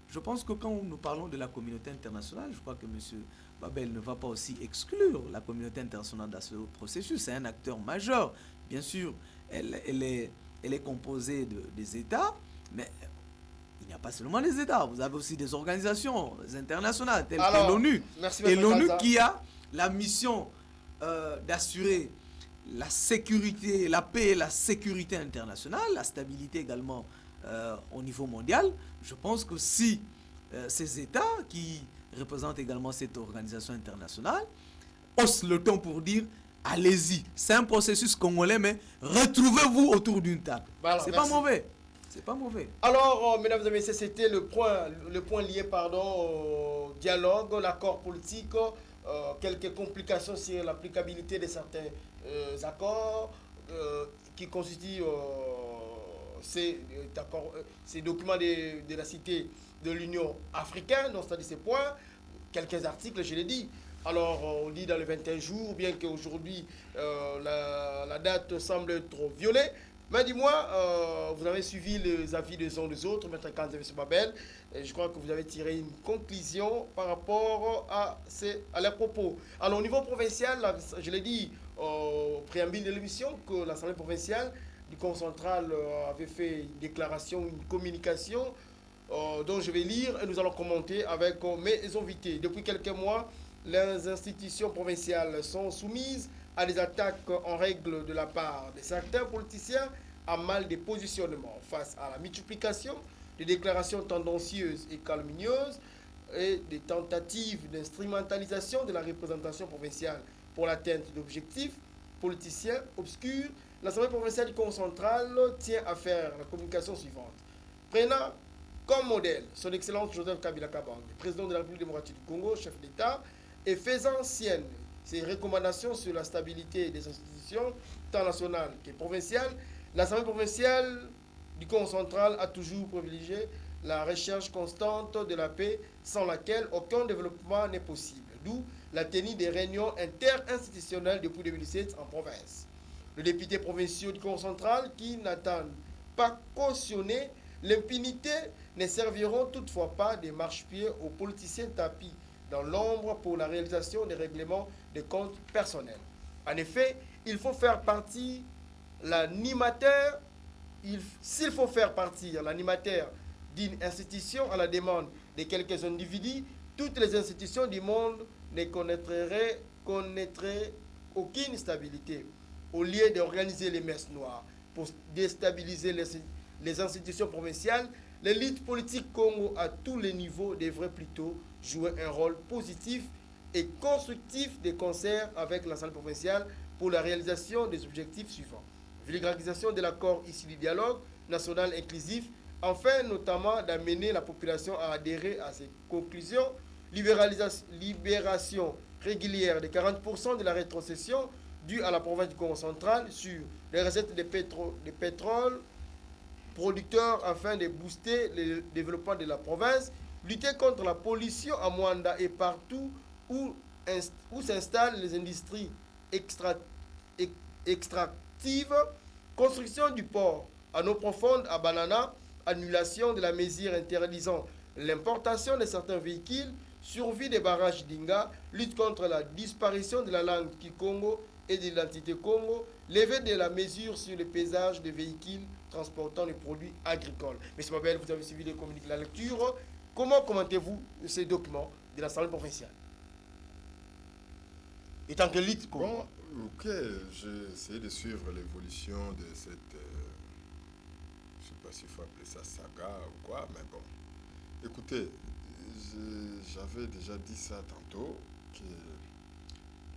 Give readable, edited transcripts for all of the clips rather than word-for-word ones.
je pense que quand nous parlons de la communauté internationale, je crois que M. Babel ne va pas aussi exclure la communauté internationale dans ce processus. C'est un acteur majeur. Bien sûr, elle est composée des États, mais il n'y a pas seulement les États. Vous avez aussi des organisations internationales telles que Alors, l'ONU. merci Et Maître l'ONU Kalza. qui a la mission d'assurer la sécurité, la paix et la sécurité internationale, la stabilité également au niveau mondial. Je pense que si ces États qui représentent également cette organisation internationale haussent le ton pour dire allez-y, c'est un processus congolais, mais retrouvez-vous autour d'une table. Voilà, C'est pas merci. mauvais. C'est pas mauvais. Alors, mesdames et messieurs, c'était le point lié pardon, au dialogue, l'accord politique, quelques complications sur l'applicabilité de certains accords qui constituent ces documents de la Cité de l'Union africaine, donc c'est-à-dire ces points, quelques articles, je l'ai dit. Alors, on dit dans les 21 jours, bien qu'aujourd'hui la date semble être violée. Mais dis-moi, vous avez suivi les avis des uns des autres, Maître Kanza et M. Babel, et je crois que vous avez tiré une conclusion par rapport à leurs propos. Alors, au niveau provincial, je l'ai dit au préambule de l'émission, que l'Assemblée provinciale du Conseil central avait fait une déclaration, une communication dont je vais lire et nous allons commenter avec mes invités. Depuis quelques mois, les institutions provinciales sont soumises à des attaques en règle de la part de certains politiciens à mal des positionnements face à la multiplication des déclarations tendancieuses et calomnieuses et des tentatives d'instrumentalisation de la représentation provinciale pour l'atteinte d'objectifs politiciens obscurs. L'Assemblée provinciale du Congo central tient à faire la communication suivante. Prenant comme modèle son Excellence Joseph Kabila Kabange, président de la République démocratique du Congo, chef d'État, et faisant sienne ses recommandations sur la stabilité des institutions, tant nationales que provinciales, l'Assemblée provinciale du Congo central a toujours privilégié la recherche constante de la paix, sans laquelle aucun développement n'est possible. D'où la tenue des réunions interinstitutionnelles depuis 2017 en province. Les députés provinciaux du Congo central, qui n'attendent pas cautionner l'impunité, ne serviront toutefois pas de marchepied aux politiciens tapis dans l'ombre pour la réalisation des règlements des comptes personnels. En effet, il faut faire partie l'animateur, s'il faut faire partir l'animateur d'une institution à la demande de quelques individus, toutes les institutions du monde ne connaîtraient aucune stabilité. Au lieu d'organiser les messes noires pour déstabiliser les institutions provinciales, l'élite politique Congo à tous les niveaux devrait plutôt jouer un rôle positif et constructif de concert avec l'Assemblée provinciale pour la réalisation des objectifs suivants. Vulgarisation de l'accord issu du dialogue national inclusif, enfin notamment d'amener la population à adhérer à ces conclusions, libération régulière de 40% de la rétrocession due à la province du Congo central sur les recettes de pétrole producteurs afin de booster le développement de la province, lutter contre la pollution à Mwanda et partout où s'installent les industries extractives, construction du port à eau profonde à Banana, annulation de la mesure interdisant l'importation de certains véhicules, survie des barrages d'Inga, lutte contre la disparition de la langue Kikongo et de l'identité Congo, levée de la mesure sur le paysage des véhicules transportant les produits agricoles. Monsieur Mabel, vous avez suivi la lecture. Comment commentez-vous ces documents de l'Assemblée provinciale? Étant que l'élite Bon, ok, j'ai essayé de suivre l'évolution de cette, je ne sais pas s'il faut appeler ça saga ou quoi, mais bon. Écoutez, j'avais déjà dit ça tantôt, que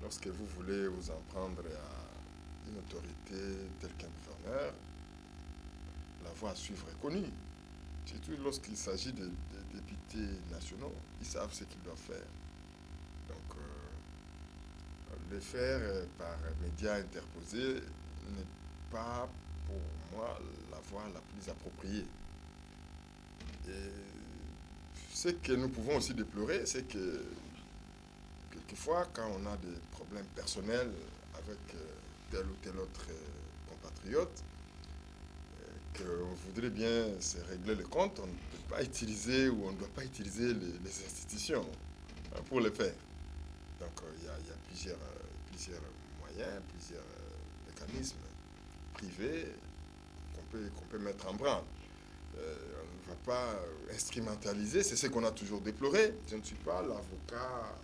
lorsque vous voulez vous en prendre à une autorité telle qu'un gouverneur, la voie à suivre est connue. Surtout lorsqu'il s'agit des députés nationaux, ils savent ce qu'ils doivent faire. Donc, le faire par médias interposés n'est pas pour moi la voie la plus appropriée. Et ce que nous pouvons aussi déplorer, c'est que quelquefois, quand on a des problèmes personnels avec tel ou tel autre compatriote, on voudrait bien se régler le compte, on ne peut pas utiliser ou on ne doit pas utiliser les institutions pour le faire. Donc il y a plusieurs moyens, plusieurs mécanismes privés qu'on peut mettre en branle. On ne va pas instrumentaliser, c'est ce qu'on a toujours déploré. Je ne suis pas l'avocat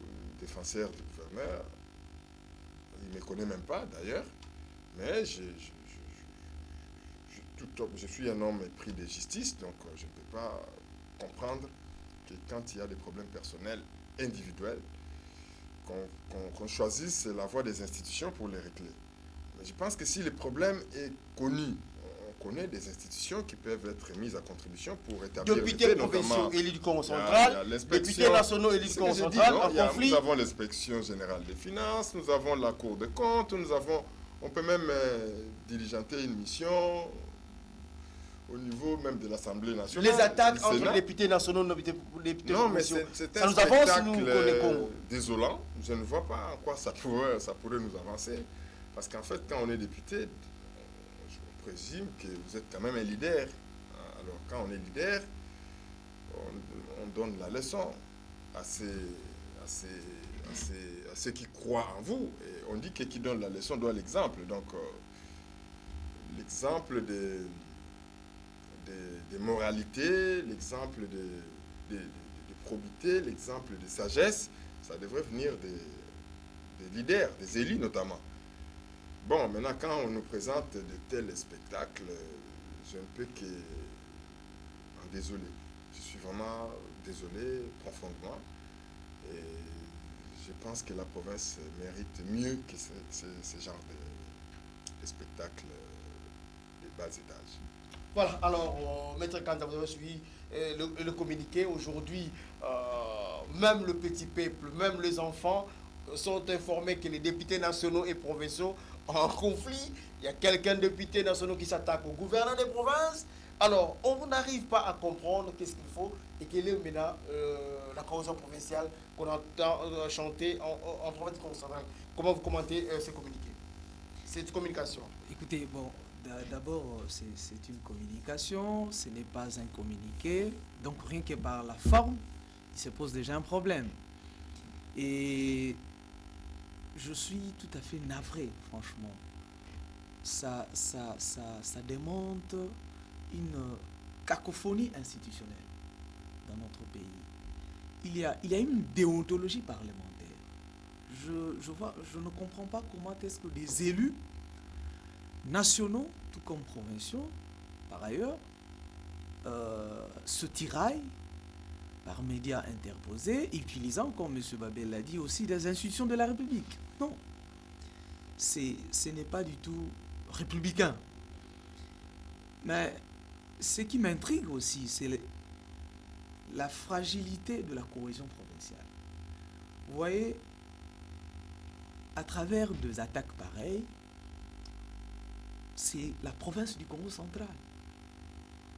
ou défenseur du gouverneur, il ne me connaît même pas d'ailleurs, mais je suis un homme épris de justice, donc je ne peux pas comprendre que quand il y a des problèmes personnels, individuels, qu'on choisisse la voie des institutions pour les régler. Mais je pense que si le problème est connu, on connaît des institutions qui peuvent être mises à contribution pour établir députés provinciaux élus du Congo central, députés nationaux élus du Congo central, en conflit. Nous avons l'inspection générale des finances, nous avons la Cour des comptes, on peut même diligenter une mission au niveau même de l'Assemblée nationale. Les attaques entre les députés nationaux et les députés provinciaux. C'est un spectacle désolant. Je ne vois pas en quoi ça pourrait nous avancer. Parce qu'en fait, quand on est député, je présume que vous êtes quand même un leader. Alors, quand on est leader, on donne la leçon à ceux qui croient en vous. Et on dit que qui donne la leçon doit l'exemple. Donc, l'exemple de moralité, l'exemple de probité, l'exemple de sagesse, ça devrait venir des leaders, des élus notamment. Bon, maintenant, quand on nous présente de tels spectacles, je ne peux que en désoler. Je suis vraiment désolé profondément. Et je pense que la province mérite mieux que ce genre de spectacle de bas étage. Voilà, alors, Maître Kanda, vous avez suivi le communiqué. Aujourd'hui, même le petit peuple, même les enfants sont informés que les députés nationaux et provinciaux en conflit. Il y a quelqu'un député national qui s'attaque au gouverneur des provinces. Alors, on n'arrive pas à comprendre qu'est-ce qu'il faut et quelle est maintenant la cause provinciale qu'on entend chanter en province concentrale. Comment vous commentez ce communiqué, cette communication? Écoutez, bon, d'abord, c'est une communication, ce n'est pas un communiqué. Donc, rien que par la forme, il se pose déjà un problème. Et je suis tout à fait navré, franchement. Ça démontre une cacophonie institutionnelle dans notre pays. Il y a une déontologie parlementaire. Je ne comprends pas comment est-ce que des élus nationaux, tout comme provinciaux, par ailleurs, se tiraillent par médias interposés, utilisant, comme M. Babel l'a dit, aussi des institutions de la République. Non, ce n'est pas du tout républicain. Mais ce qui m'intrigue aussi, c'est la fragilité de la cohésion provinciale. Vous voyez, à travers des attaques pareilles, c'est la province du Congo central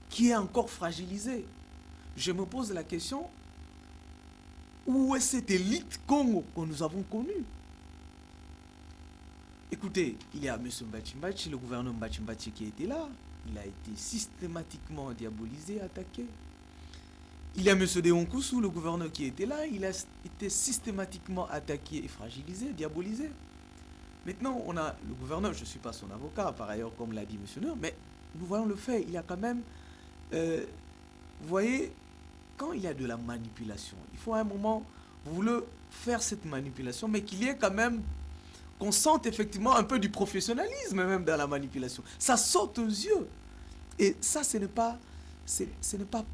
qui est encore fragilisée. Je me pose la question, où est cette élite Congo que nous avons connue? Écoutez, il y a M. Mbachimbachi, le gouverneur Mbachimbachi qui était là. Il a été systématiquement diabolisé, attaqué. Il y a M. Deonkousou, le gouverneur qui était là. Il a été systématiquement attaqué et fragilisé, diabolisé. Maintenant, on a le gouverneur, je ne suis pas son avocat, par ailleurs, comme l'a dit M. Neur, mais nous voyons le fait. Il y a quand même... vous voyez, quand il y a de la manipulation, il faut à un moment, vous voulez faire cette manipulation, mais qu'il y ait quand même, qu'on sente effectivement un peu du professionnalisme même dans la manipulation. Ça saute aux yeux. Et ça, ce n'est pas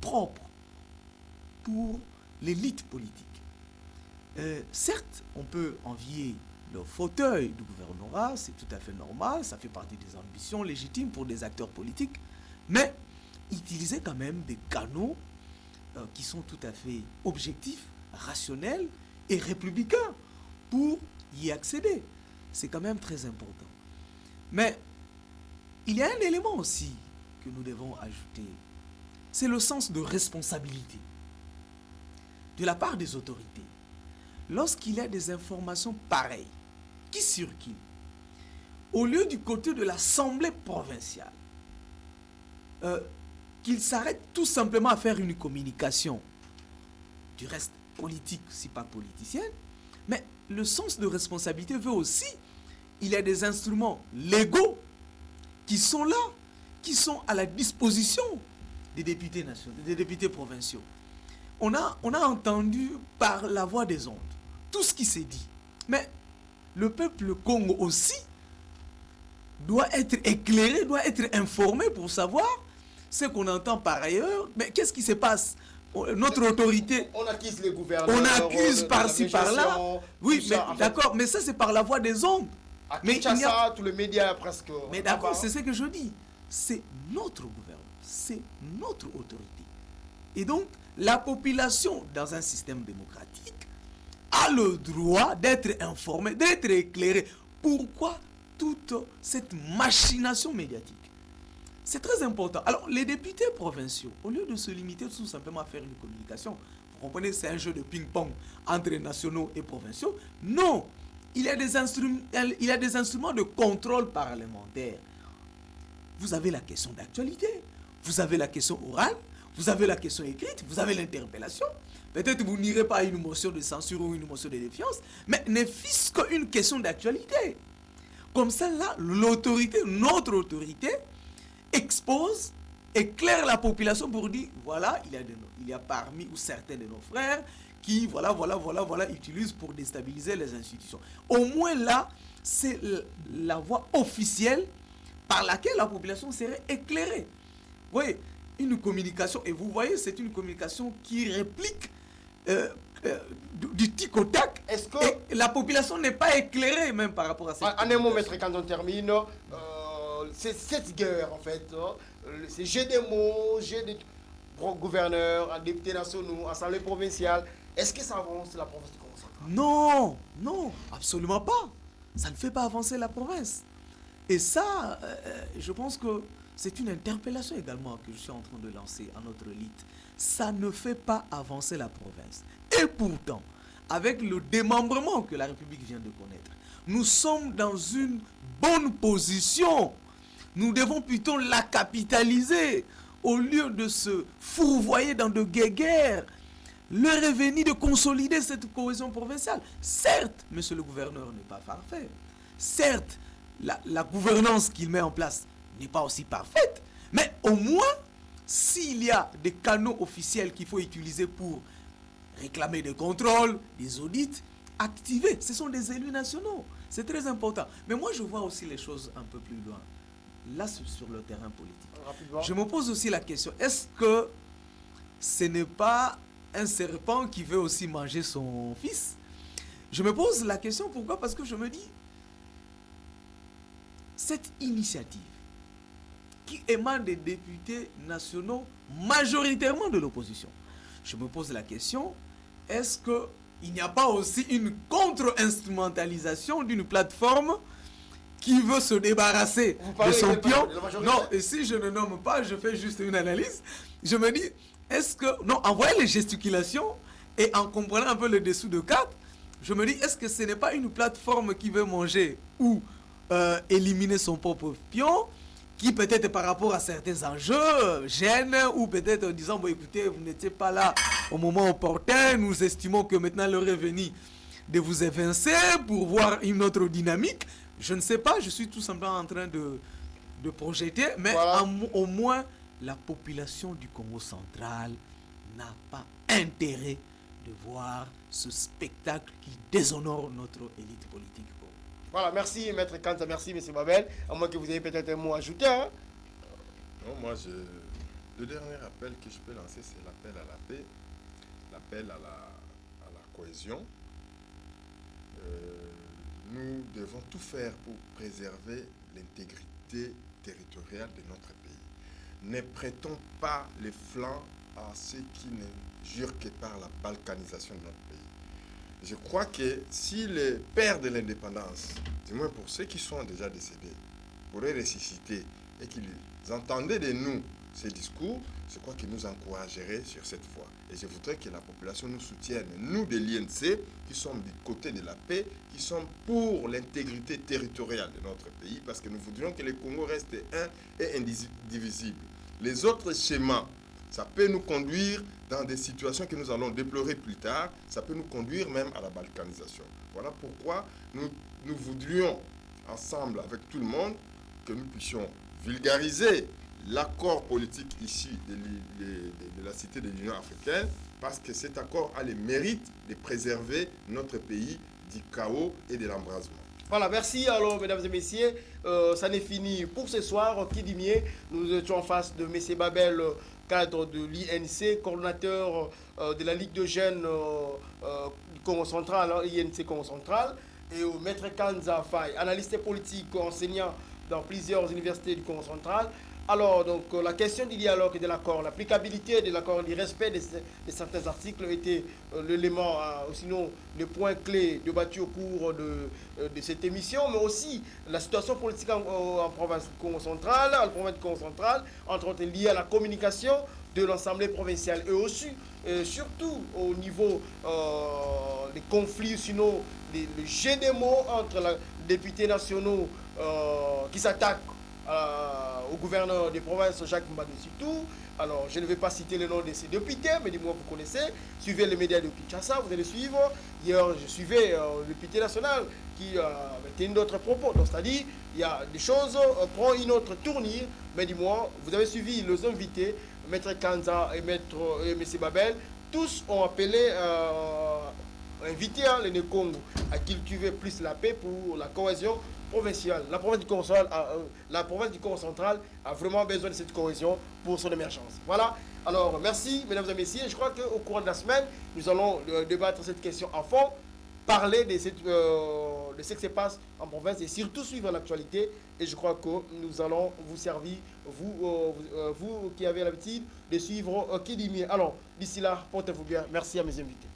propre pour l'élite politique. Certes, on peut envier le fauteuil du gouvernorat, c'est tout à fait normal, ça fait partie des ambitions légitimes pour des acteurs politiques, mais utiliser quand même des canaux qui sont tout à fait objectifs, rationnels et républicains pour y accéder. C'est quand même très important. Mais il y a un élément aussi que nous devons ajouter, c'est le sens de responsabilité de la part des autorités. Lorsqu'il y a des informations pareilles qui circulent, au lieu du côté de l'Assemblée provinciale, qu'il s'arrête tout simplement à faire une communication, du reste politique, si pas politicienne, mais le sens de responsabilité veut aussi, il y a des instruments légaux qui sont là, qui sont à la disposition des députés nationaux, des députés provinciaux. On a entendu par la voix des ondes tout ce qui s'est dit, mais le peuple Congo aussi doit être éclairé, doit être informé pour savoir ce qu'on entend par ailleurs. Mais qu'est-ce qui se passe? Notre autorité... On accuse les gouverneurs. On accuse par-ci, par-là. Oui, mais d'accord, mais ça c'est par la voix des ondes. À Mais Kinshasa, tous les médias presque... Mais d'accord, c'est ce que je dis. C'est notre gouvernement, c'est notre autorité. Et donc, la population dans un système démocratique a le droit d'être informée, d'être éclairée. Pourquoi toute cette machination médiatique? C'est très important. Alors, les députés provinciaux, au lieu de se limiter tout simplement à faire une communication, vous comprenez, c'est un jeu de ping-pong entre nationaux et provinciaux. Non, il y a des instruments de contrôle parlementaire. Vous avez la question d'actualité, vous avez la question orale, vous avez la question écrite, vous avez l'interpellation. Peut-être vous n'irez pas à une motion de censure ou une motion de défiance, mais ne fût-ce qu'une question d'actualité. Comme ça, là, l'autorité, notre autorité, expose, éclaire la population pour dire, voilà, il y a parmi ou certains de nos frères qui, voilà, utilisent pour déstabiliser les institutions. Au moins là, c'est la voie officielle par laquelle la population serait éclairée. Oui, une communication, et vous voyez, c'est une communication qui réplique du tic au tac. Est-ce que et la population n'est pas éclairée même par rapport à cette en un mot, maître, quand on termine, c'est cette guerre en fait, c'est j'ai des mots, j'ai des gouverneurs, députés nationaux, assemblée provinciale. Est-ce que ça avance la province du Congo central? Non, non, absolument pas. Ça ne fait pas avancer la province. Et ça, je pense que c'est une interpellation également que je suis en train de lancer à notre élite. Ça ne fait pas avancer la province. Et pourtant, avec le démembrement que la République vient de connaître, nous sommes dans une bonne position. Nous devons plutôt la capitaliser au lieu de se fourvoyer dans de guéguerres. L'heure est venue de consolider cette cohésion provinciale. Certes, monsieur le gouverneur n'est pas parfait. Certes, la gouvernance qu'il met en place n'est pas aussi parfaite. Mais au moins, s'il y a des canaux officiels qu'il faut utiliser pour réclamer des contrôles, des audits, activer. Ce sont des élus nationaux. C'est très important. Mais moi, je vois aussi les choses un peu plus loin. Là, sur le terrain politique. Rapidement. Je me pose aussi la question, est-ce que ce n'est pas un serpent qui veut aussi manger son fils? Je me pose la question, pourquoi? Parce que je me dis, cette initiative qui émane des députés nationaux majoritairement de l'opposition, je me pose la question, est-ce qu'il n'y a pas aussi une contre-instrumentalisation d'une plateforme qui veut se débarrasser de son pion? Non, et si je ne nomme pas, je fais juste une analyse. Je me dis, est-ce que... Non, en voyant les gesticulations et en comprenant un peu le dessous de carte, je me dis, est-ce que ce n'est pas une plateforme qui veut manger ou éliminer son propre pion, qui peut-être par rapport à certains enjeux gêne, ou peut-être en disant, bon écoutez, vous n'étiez pas là au moment opportun, nous estimons que maintenant l'heure est venue de vous évincer pour voir une autre dynamique. Je ne sais pas, je suis tout simplement en train de projeter, mais voilà. Au moins, la population du Congo central n'a pas intérêt de voir ce spectacle qui déshonore notre élite politique. Voilà, merci Maître Kanta, merci M. Babel. À moins que vous ayez peut-être un mot à ajouter. Hein? Non, moi, le dernier appel que je peux lancer, c'est l'appel à la paix, l'appel à la cohésion. Nous devons tout faire pour préserver l'intégrité territoriale de notre pays. Ne prêtons pas les flancs à ceux qui ne jurent que par la balkanisation de notre pays. Je crois que si les pères de l'indépendance, du moins pour ceux qui sont déjà décédés, pourraient ressusciter et qu'ils entendaient de nous ces discours, je crois qu'ils nous encourageraient sur cette voie. Et je voudrais que la population nous soutienne, nous de l'INC, qui sommes du côté de la paix, qui sommes pour l'intégrité territoriale de notre pays, parce que nous voudrions que le Congo reste un et indivisible. Les autres schémas, ça peut nous conduire dans des situations que nous allons déplorer plus tard. Ça peut nous conduire même à la balkanisation. Voilà pourquoi nous voudrions, ensemble avec tout le monde, que nous puissions vulgariser l'accord politique ici de la Cité de l'Union africaine, parce que cet accord a le mérite de préserver notre pays du chaos et de l'embrasement. Voilà, merci alors mesdames et messieurs, ça n'est fini pour ce soir. Qui dit mieux, nous étions en face de M. Babel, cadre de l'INC, coordonnateur de la Ligue de jeunes du Congo central, INC Congo central, et au maître Kanza Faye, analyste politique, enseignant dans plusieurs universités du Congo central. Alors, donc, la question du dialogue et de l'accord, l'applicabilité de l'accord, le respect de certains articles était l'élément, sinon le point clé débattu au cours de cette émission, mais aussi la situation politique en province du Congo central, en province du Congo central, entre autres liée à la communication de l'Assemblée provinciale et aussi, surtout au niveau des conflits, sinon le jeu des mots entre les députés nationaux qui s'attaquent au gouverneur des provinces, Jacques Mbadou Sitou. Alors, je ne vais pas citer le nom de ces députés, mais dis-moi, vous connaissez. Suivez les médias de Kinshasa, vous allez suivre. Hier, je suivais le député national qui était une autre propos. Donc, c'est-à-dire, il y a des choses, prend une autre tournure. Mais dis-moi, vous avez suivi les invités, Maître Kanza et M. Babel. Tous ont appelé, invité les Nékongo à cultiver plus la paix pour la cohésion provinciale. La province du Congo central a vraiment besoin de cette cohésion pour son émergence. Voilà. Alors, merci, mesdames et messieurs. Je crois qu'au cours de la semaine, nous allons débattre cette question à fond, parler de ce qui se passe en province et surtout suivre l'actualité. Et je crois que nous allons vous servir, vous qui avez l'habitude de suivre Kidimi. Alors, d'ici là, portez-vous bien. Merci à mes invités.